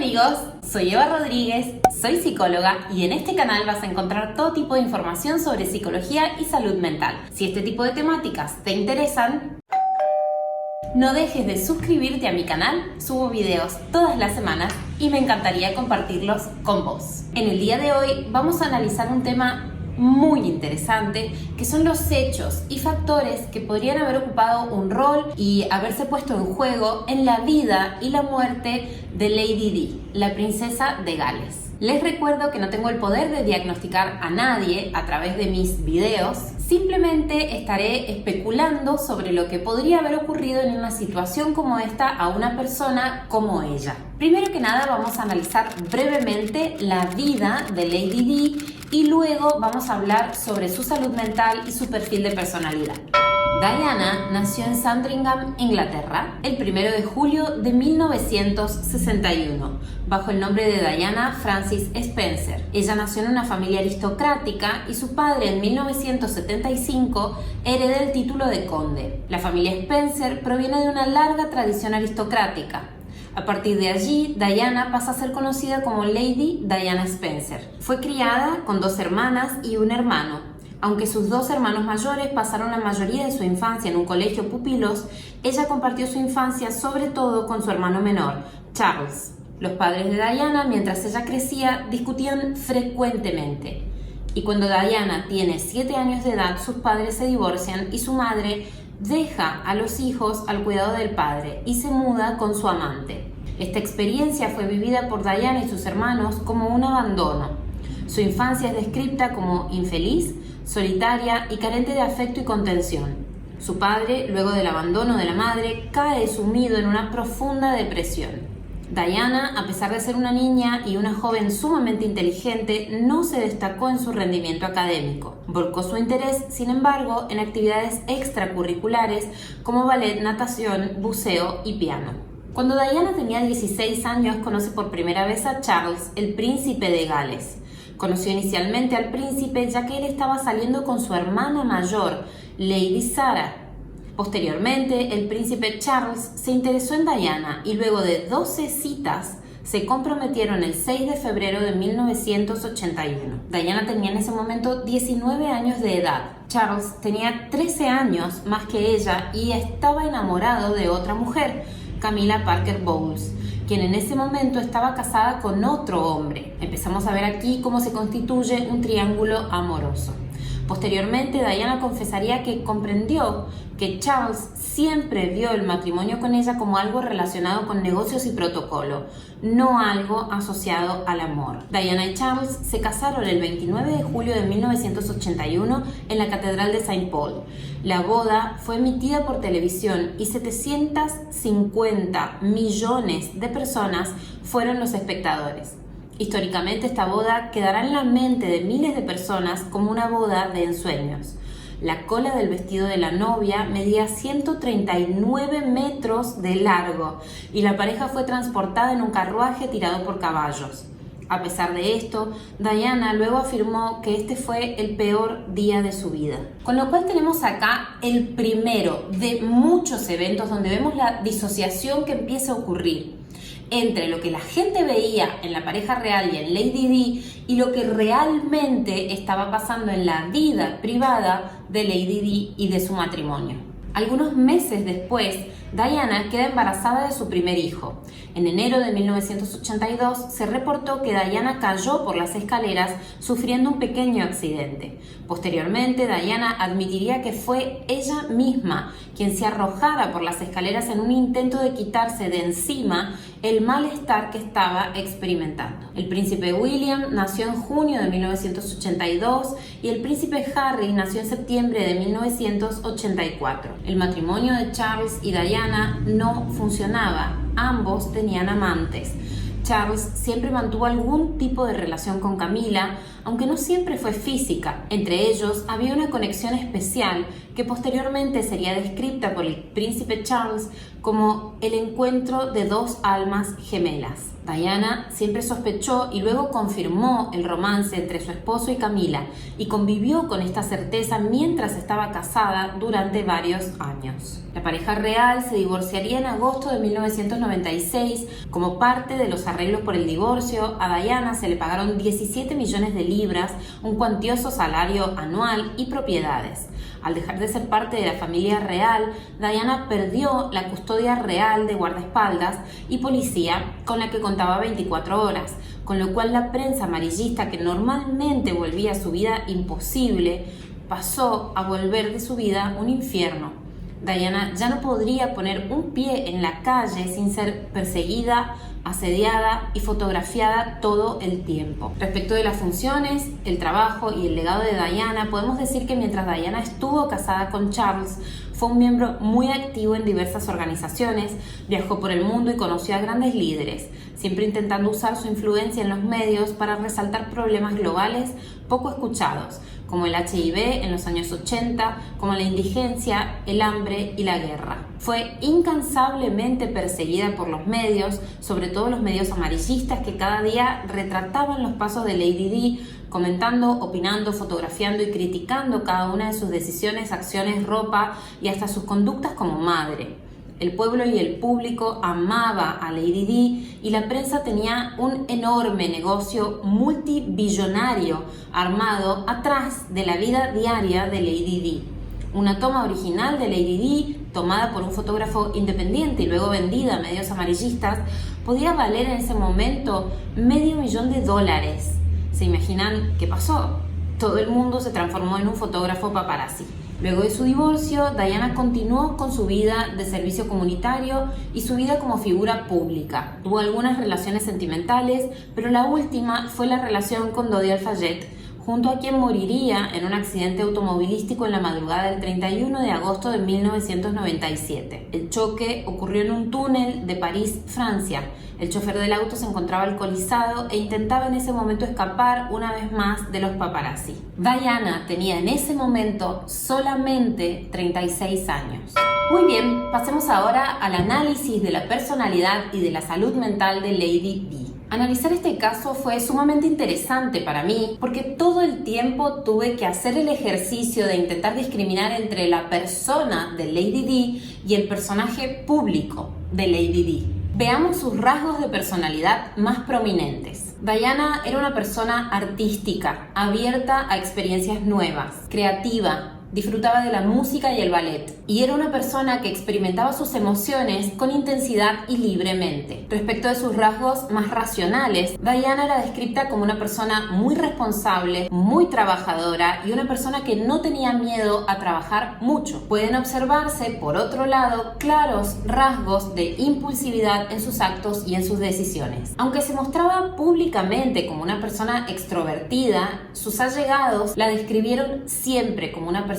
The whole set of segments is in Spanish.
amigos, soy Eva Rodríguez, soy psicóloga y en este canal vas a encontrar todo tipo de información sobre psicología y salud mental. Si este tipo de temáticas te interesan, no dejes de suscribirte a mi canal, subo videos todas las semanas y me encantaría compartirlos con vos. En el día de hoy vamos a analizar un tema muy interesante, que son los hechos y factores que podrían haber ocupado un rol y haberse puesto en juego en la vida y la muerte de Lady Di, la princesa de Gales. Les recuerdo que no tengo el poder de diagnosticar a nadie a través de mis videos, simplemente estaré especulando sobre lo que podría haber ocurrido en una situación como esta a una persona como ella. Primero que nada vamos a analizar brevemente la vida de Lady Di y luego vamos a hablar sobre su salud mental y su perfil de personalidad. Diana nació en Sandringham, Inglaterra, el 1 de julio de 1961, bajo el nombre de Diana Frances Spencer. Ella nació en una familia aristocrática y su padre en 1975 hereda el título de conde. La familia Spencer proviene de una larga tradición aristocrática. A partir de allí, Diana pasa a ser conocida como Lady Diana Spencer. Fue criada con 2 hermanas y un hermano. Aunque sus 2 hermanos mayores pasaron la mayoría de su infancia en un colegio pupilos, ella compartió su infancia sobre todo con su hermano menor, Charles. Los padres de Diana, mientras ella crecía, discutían frecuentemente. Y cuando Diana tiene 7 años de edad, sus padres se divorcian y su madre deja a los hijos al cuidado del padre y se muda con su amante. Esta experiencia fue vivida por Diana y sus hermanos como un abandono. Su infancia es descrita como infeliz, solitaria y carente de afecto y contención. Su padre, luego del abandono de la madre, cae sumido en una profunda depresión. Diana, a pesar de ser una niña y una joven sumamente inteligente, no se destacó en su rendimiento académico. Volcó su interés, sin embargo, en actividades extracurriculares como ballet, natación, buceo y piano. Cuando Diana tenía 16 años, conoce por primera vez a Charles, el príncipe de Gales. Conoció inicialmente al príncipe ya que él estaba saliendo con su hermana mayor, Lady Sarah. Posteriormente, el príncipe Charles se interesó en Diana y luego de 12 citas se comprometieron el 6 de febrero de 1981. Diana tenía en ese momento 19 años de edad. Charles tenía 13 años más que ella y estaba enamorado de otra mujer, Camilla Parker Bowles, quien en ese momento estaba casada con otro hombre. Empezamos a ver aquí cómo se constituye un triángulo amoroso. Posteriormente, Diana confesaría que comprendió que Charles siempre vio el matrimonio con ella como algo relacionado con negocios y protocolo, no algo asociado al amor. Diana y Charles se casaron el 29 de julio de 1981 en la Catedral de Saint Paul. La boda fue emitida por televisión y 750 millones de personas fueron los espectadores. Históricamente, esta boda quedará en la mente de miles de personas como una boda de ensueños. La cola del vestido de la novia medía 139 metros de largo y la pareja fue transportada en un carruaje tirado por caballos. A pesar de esto, Diana luego afirmó que este fue el peor día de su vida. Con lo cual tenemos acá el primero de muchos eventos donde vemos la disociación que empieza a ocurrir entre lo que la gente veía en la pareja real y en Lady Di y lo que realmente estaba pasando en la vida privada de Lady Di y de su matrimonio. Algunos meses después, Diana queda embarazada de su primer hijo. En enero de 1982 se reportó que Diana cayó por las escaleras sufriendo un pequeño accidente. Posteriormente, Diana admitiría que fue ella misma quien se arrojara por las escaleras en un intento de quitarse de encima el malestar que estaba experimentando. El príncipe William nació en junio de 1982 y el príncipe Harry nació en septiembre de 1984. El matrimonio de Charles y Diana no funcionaba. Ambos tenían amantes. Charles siempre mantuvo algún tipo de relación con Camilla, aunque no siempre fue física. Entre ellos había una conexión especial que posteriormente sería descrita por el príncipe Charles como el encuentro de dos almas gemelas. Diana siempre sospechó y luego confirmó el romance entre su esposo y Camila y convivió con esta certeza mientras estaba casada durante varios años. La pareja real se divorciaría en agosto de 1996. Como parte de los arreglos por el divorcio, a Diana se le pagaron 17 millones de libras, un cuantioso salario anual y propiedades. Al dejar de ser parte de la familia real, Diana perdió la custodia real de guardaespaldas y policía con la que contaba 24 horas, con lo cual la prensa amarillista, que normalmente volvía su vida imposible, pasó a volver de su vida un infierno. Diana ya no podría poner un pie en la calle sin ser perseguida, asediada y fotografiada todo el tiempo. Respecto de las funciones, el trabajo y el legado de Diana, podemos decir que mientras Diana estuvo casada con Charles, fue un miembro muy activo en diversas organizaciones, viajó por el mundo y conoció a grandes líderes, siempre intentando usar su influencia en los medios para resaltar problemas globales poco escuchados, como el HIV en los años 80, como la indigencia, el hambre y la guerra. Fue incansablemente perseguida por los medios, sobre todo los medios amarillistas que cada día retrataban los pasos de Lady Di, comentando, opinando, fotografiando y criticando cada una de sus decisiones, acciones, ropa y hasta sus conductas como madre. El pueblo y el público amaba a Lady Di y la prensa tenía un enorme negocio multibillonario armado atrás de la vida diaria de Lady Di. Una toma original de Lady Di, tomada por un fotógrafo independiente y luego vendida a medios amarillistas, podía valer en ese momento $500,000. ¿Se imaginan qué pasó? Todo el mundo se transformó en un fotógrafo paparazzi. Luego de su divorcio, Diana continuó con su vida de servicio comunitario y su vida como figura pública. Tuvo algunas relaciones sentimentales, pero la última fue la relación con Dodi Al-Fayed, junto a quien moriría en un accidente automovilístico en la madrugada del 31 de agosto de 1997. El choque ocurrió en un túnel de París, Francia. El chofer del auto se encontraba alcoholizado e intentaba en ese momento escapar una vez más de los paparazzi. Diana tenía en ese momento solamente 36 años. Muy bien, pasemos ahora al análisis de la personalidad y de la salud mental de Lady Di. Analizar este caso fue sumamente interesante para mí porque todo el tiempo tuve que hacer el ejercicio de intentar discriminar entre la persona de Lady Di y el personaje público de Lady Di. Veamos sus rasgos de personalidad más prominentes. Diana era una persona artística, abierta a experiencias nuevas, creativa, disfrutaba de la música y el ballet, y era una persona que experimentaba sus emociones con intensidad y libremente. Respecto de sus rasgos más racionales, Diana era descrita como una persona muy responsable, muy trabajadora y una persona que no tenía miedo a trabajar mucho. Pueden observarse, por otro lado, claros rasgos de impulsividad en sus actos y en sus decisiones. Aunque se mostraba públicamente como una persona extrovertida, sus allegados la describieron siempre como una persona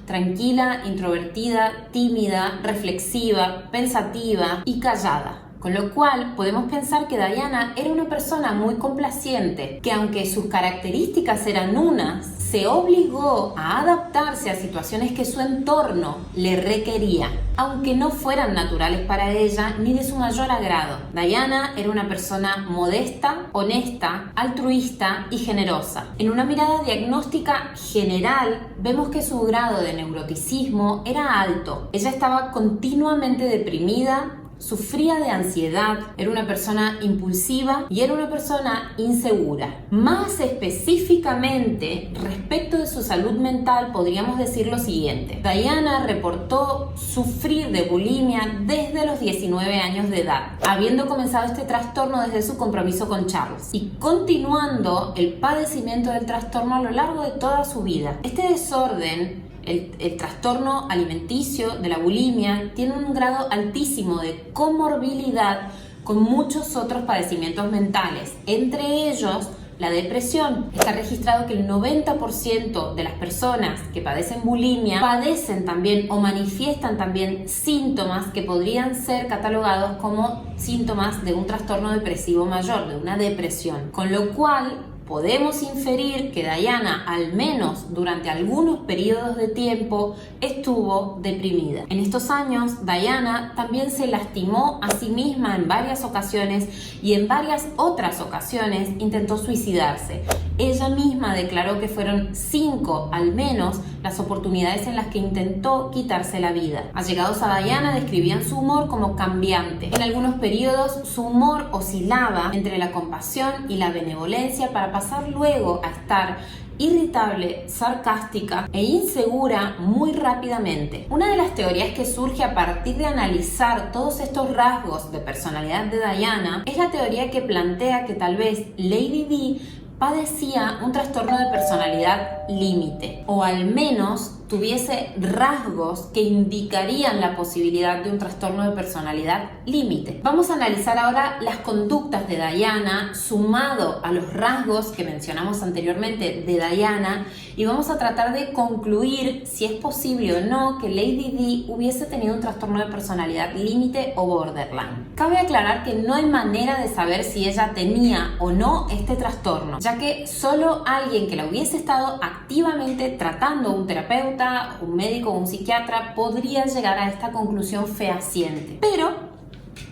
tranquila, introvertida, tímida, reflexiva, pensativa y callada. Con lo cual podemos pensar que Diana era una persona muy complaciente, que aunque sus características eran unas, se obligó a adaptarse a situaciones que su entorno le requería, aunque no fueran naturales para ella ni de su mayor agrado. Diana era una persona modesta, honesta, altruista y generosa. En una mirada diagnóstica general, vemos que su grado de neuroticismo era alto. Ella estaba continuamente deprimida, sufría de ansiedad, era una persona impulsiva y era una persona insegura. Más específicamente, respecto de su salud mental, podríamos decir lo siguiente. Diana reportó sufrir de bulimia desde los 19 años de edad, habiendo comenzado este trastorno desde su compromiso con Charles y continuando el padecimiento del trastorno a lo largo de toda su vida. Este desorden, el trastorno alimenticio de la bulimia, tiene un grado altísimo de comorbilidad con muchos otros padecimientos mentales, entre ellos la depresión. Está registrado que el 90% de las personas que padecen bulimia padecen también o manifiestan también síntomas que podrían ser catalogados como síntomas de un trastorno depresivo mayor, de una depresión, con lo cual podemos inferir que Diana, al menos durante algunos periodos de tiempo, estuvo deprimida. En estos años, Diana también se lastimó a sí misma en varias ocasiones y en varias otras ocasiones intentó suicidarse. Ella misma declaró que fueron 5 al menos las oportunidades en las que intentó quitarse la vida. Allegados a Diana describían su humor como cambiante. En algunos periodos su humor oscilaba entre la compasión y la benevolencia para pasar luego a estar irritable, sarcástica e insegura muy rápidamente. Una de las teorías que surge a partir de analizar todos estos rasgos de personalidad de Diana es la teoría que plantea que tal vez Lady Di padecía un trastorno de personalidad límite, o al menos tuviese rasgos que indicarían la posibilidad de un trastorno de personalidad límite. Vamos a analizar ahora las conductas de Diana sumado a los rasgos que mencionamos anteriormente de Diana y vamos a tratar de concluir si es posible o no que Lady Di hubiese tenido un trastorno de personalidad límite o borderline. Cabe aclarar que no hay manera de saber si ella tenía o no este trastorno, ya que solo alguien que la hubiese estado activamente tratando, un terapeuta, un médico o un psiquiatra, podría llegar a esta conclusión fehaciente. Pero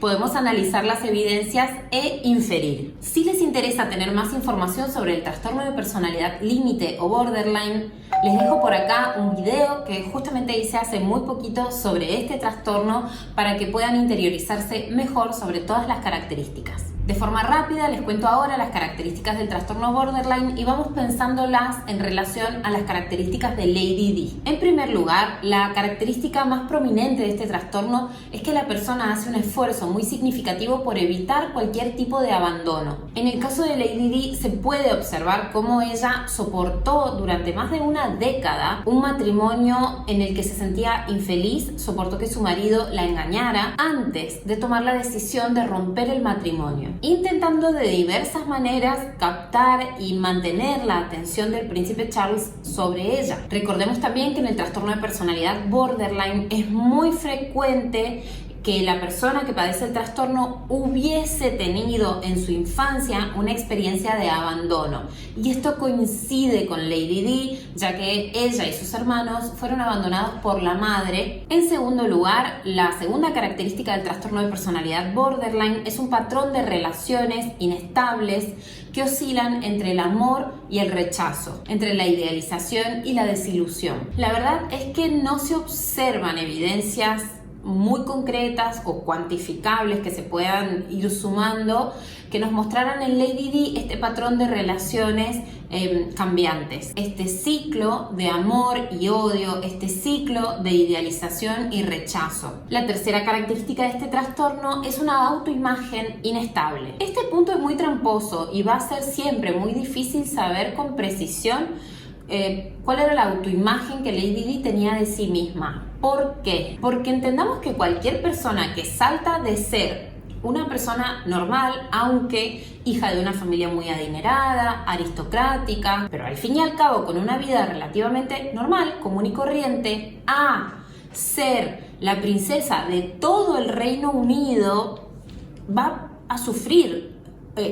podemos analizar las evidencias e inferir. Si les interesa tener más información sobre el trastorno de personalidad límite o borderline, les dejo por acá un video que justamente hice hace muy poquito sobre este trastorno para que puedan interiorizarse mejor sobre todas las características. De forma rápida les cuento ahora las características del trastorno borderline y vamos pensándolas en relación a las características de Lady Di. En primer lugar, la característica más prominente de este trastorno es que la persona hace un esfuerzo muy significativo por evitar cualquier tipo de abandono. En el caso de Lady Di se puede observar cómo ella soportó durante más de una década un matrimonio en el que se sentía infeliz, soportó que su marido la engañara antes de tomar la decisión de romper el matrimonio, intentando de diversas maneras captar y mantener la atención del príncipe Charles sobre ella. Recordemos también que en el trastorno de personalidad borderline es muy frecuente que la persona que padece el trastorno hubiese tenido en su infancia una experiencia de abandono. Y esto coincide con Lady Di, ya que ella y sus hermanos fueron abandonados por la madre. En segundo lugar, la segunda característica del trastorno de personalidad borderline es un patrón de relaciones inestables que oscilan entre el amor y el rechazo, entre la idealización y la desilusión. La verdad es que no se observan evidencias muy concretas o cuantificables que se puedan ir sumando que nos mostraran en Lady Di este patrón de relaciones cambiantes, este ciclo de amor y odio, este ciclo de idealización y rechazo. La tercera característica de este trastorno es una autoimagen inestable. Este punto es muy tramposo y va a ser siempre muy difícil saber con precisión cuál era la autoimagen que Lady Di tenía de sí misma. ¿Por qué? Porque entendamos que cualquier persona que salta de ser una persona normal, aunque hija de una familia muy adinerada, aristocrática, pero al fin y al cabo con una vida relativamente normal, común y corriente, a ser la princesa de todo el Reino Unido, va a sufrir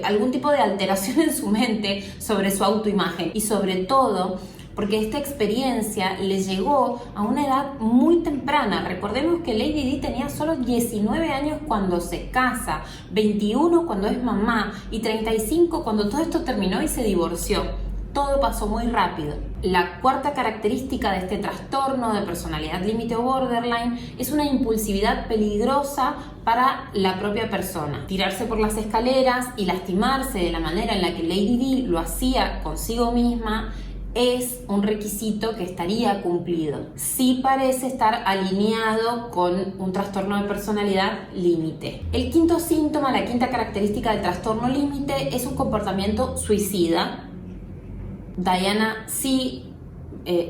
algún tipo de alteración en su mente sobre su autoimagen y sobre todo porque esta experiencia le llegó a una edad muy temprana. Recordemos que Lady Di tenía solo 19 años cuando se casa, 21 cuando es mamá y 35 cuando todo esto terminó y se divorció. Todo pasó muy rápido. La cuarta característica de este trastorno de personalidad límite o borderline es una impulsividad peligrosa para la propia persona. Tirarse por las escaleras y lastimarse de la manera en la que Lady Di lo hacía consigo misma es un requisito que estaría cumplido. Sí parece estar alineado con un trastorno de personalidad límite. El quinto síntoma, la quinta característica del trastorno límite es un comportamiento suicida. Diana sí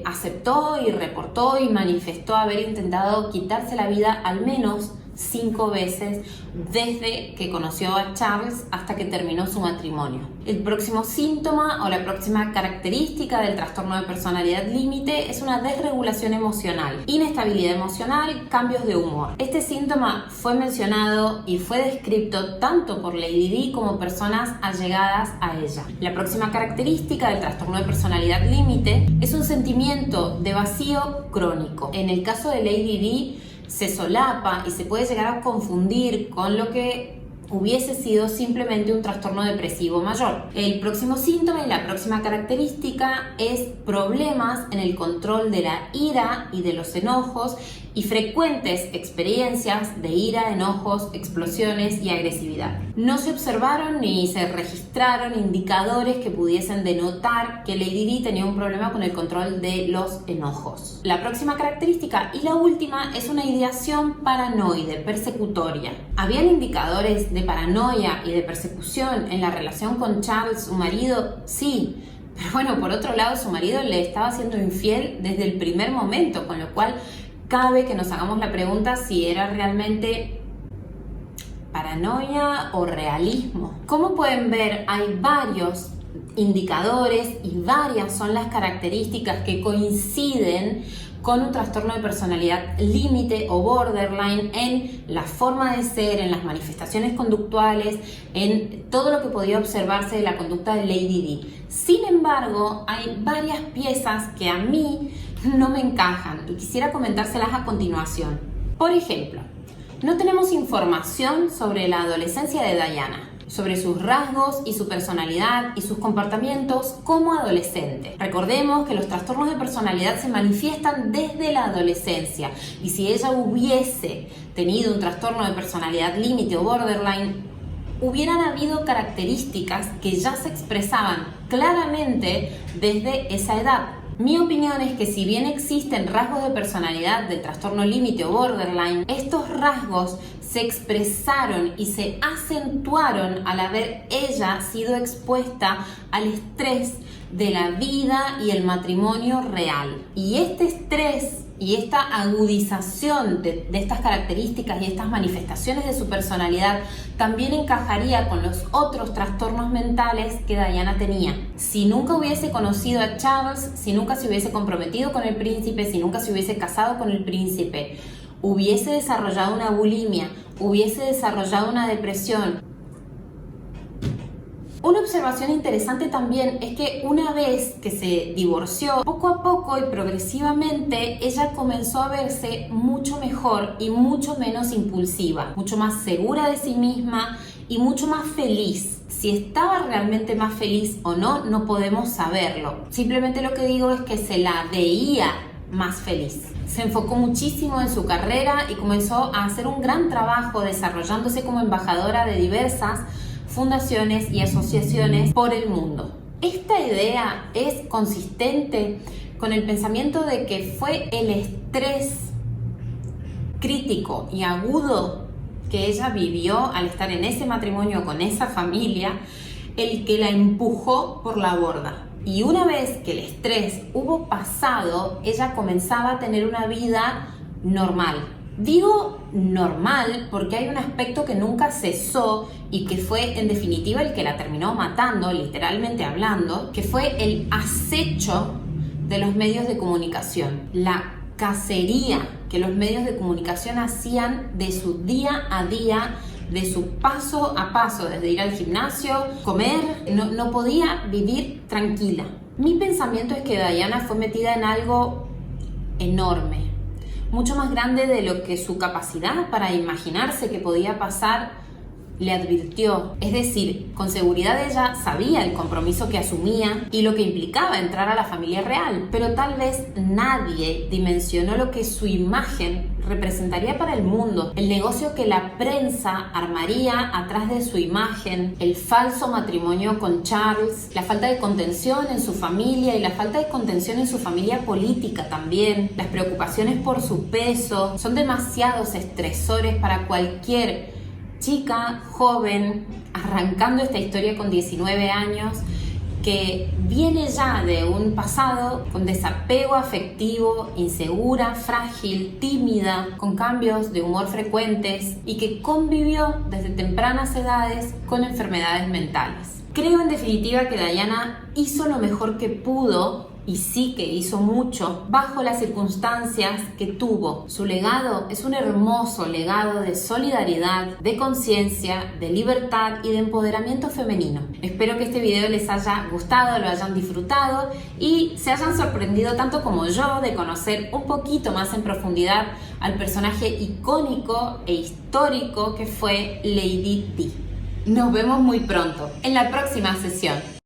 aceptó y reportó y manifestó haber intentado quitarse la vida al menos 5 veces desde que conoció a Charles hasta que terminó su matrimonio. El próximo síntoma o la próxima característica del trastorno de personalidad límite es una desregulación emocional, inestabilidad emocional, cambios de humor. Este síntoma fue mencionado y fue descrito tanto por Lady Di como personas allegadas a ella. La próxima característica del trastorno de personalidad límite es un sentimiento de vacío crónico. En el caso de Lady Di, se solapa y se puede llegar a confundir con lo que hubiese sido simplemente un trastorno depresivo mayor. El próximo síntoma y la próxima característica es problemas en el control de la ira y de los enojos y frecuentes experiencias de ira, enojos, explosiones y agresividad. No se observaron ni se registraron indicadores que pudiesen denotar que Lady Di tenía un problema con el control de los enojos. La próxima característica y la última es una ideación paranoide, persecutoria. ¿Habían indicadores de paranoia y de persecución en la relación con Charles, su marido? Sí. Pero bueno, por otro lado, su marido le estaba siendo infiel desde el primer momento, con lo cual cabe que nos hagamos la pregunta si era realmente paranoia o realismo. Como pueden ver, hay varios indicadores y varias son las características que coinciden con un trastorno de personalidad límite o borderline en la forma de ser, en las manifestaciones conductuales, en todo lo que podía observarse de la conducta de Lady Di. Sin embargo, hay varias piezas que a mí no me encajan y quisiera comentárselas a continuación. Por ejemplo, no tenemos información sobre la adolescencia de Diana, sobre sus rasgos y su personalidad y sus comportamientos como adolescente. Recordemos que los trastornos de personalidad se manifiestan desde la adolescencia y si ella hubiese tenido un trastorno de personalidad límite o borderline, hubieran habido características que ya se expresaban claramente desde esa edad. Mi opinión es que si bien existen rasgos de personalidad del trastorno límite o borderline, estos rasgos se expresaron y se acentuaron al haber ella sido expuesta al estrés de la vida y el matrimonio real. Y este estrés y esta agudización de estas características y estas manifestaciones de su personalidad también encajaría con los otros trastornos mentales que Diana tenía. Si nunca hubiese conocido a Charles, si nunca se hubiese comprometido con el príncipe, si nunca se hubiese casado con el príncipe, hubiese desarrollado una bulimia, hubiese desarrollado una depresión. Una observación interesante también es que una vez que se divorció, poco a poco y progresivamente, ella comenzó a verse mucho mejor y mucho menos impulsiva, mucho más segura de sí misma y mucho más feliz. Si estaba realmente más feliz o no, no podemos saberlo. Simplemente lo que digo es que se la veía más feliz. Se enfocó muchísimo en su carrera y comenzó a hacer un gran trabajo desarrollándose como embajadora de diversas fundaciones y asociaciones por el mundo. Esta idea es consistente con el pensamiento de que fue el estrés crítico y agudo que ella vivió al estar en ese matrimonio con esa familia el que la empujó por la borda. Y una vez que el estrés hubo pasado, ella comenzaba a tener una vida normal. Digo normal porque hay un aspecto que nunca cesó y que fue en definitiva el que la terminó matando, literalmente hablando, que fue el acecho de los medios de comunicación, la cacería que los medios de comunicación hacían de su día a día, de su paso a paso, desde ir al gimnasio, comer, no podía vivir tranquila. Mi pensamiento es que Diana fue metida en algo enorme, mucho más grande de lo que su capacidad para imaginarse que podía pasar le advirtió. Es decir, con seguridad ella sabía el compromiso que asumía y lo que implicaba entrar a la familia real, pero tal vez nadie dimensionó lo que su imagen representaría para el mundo, el negocio que la prensa armaría atrás de su imagen, el falso matrimonio con Charles, la falta de contención en su familia y la falta de contención en su familia política también, las preocupaciones por su peso, son demasiados estresores para cualquier chica, joven, arrancando esta historia con 19 años que viene ya de un pasado con desapego afectivo, insegura, frágil, tímida, con cambios de humor frecuentes y que convivió desde tempranas edades con enfermedades mentales. Creo en definitiva que Diana hizo lo mejor que pudo, y sí que hizo mucho, bajo las circunstancias que tuvo. Su legado es un hermoso legado de solidaridad, de conciencia, de libertad y de empoderamiento femenino. Espero que este video les haya gustado, lo hayan disfrutado y se hayan sorprendido tanto como yo de conocer un poquito más en profundidad al personaje icónico e histórico que fue Lady Di. Nos vemos muy pronto en la próxima sesión.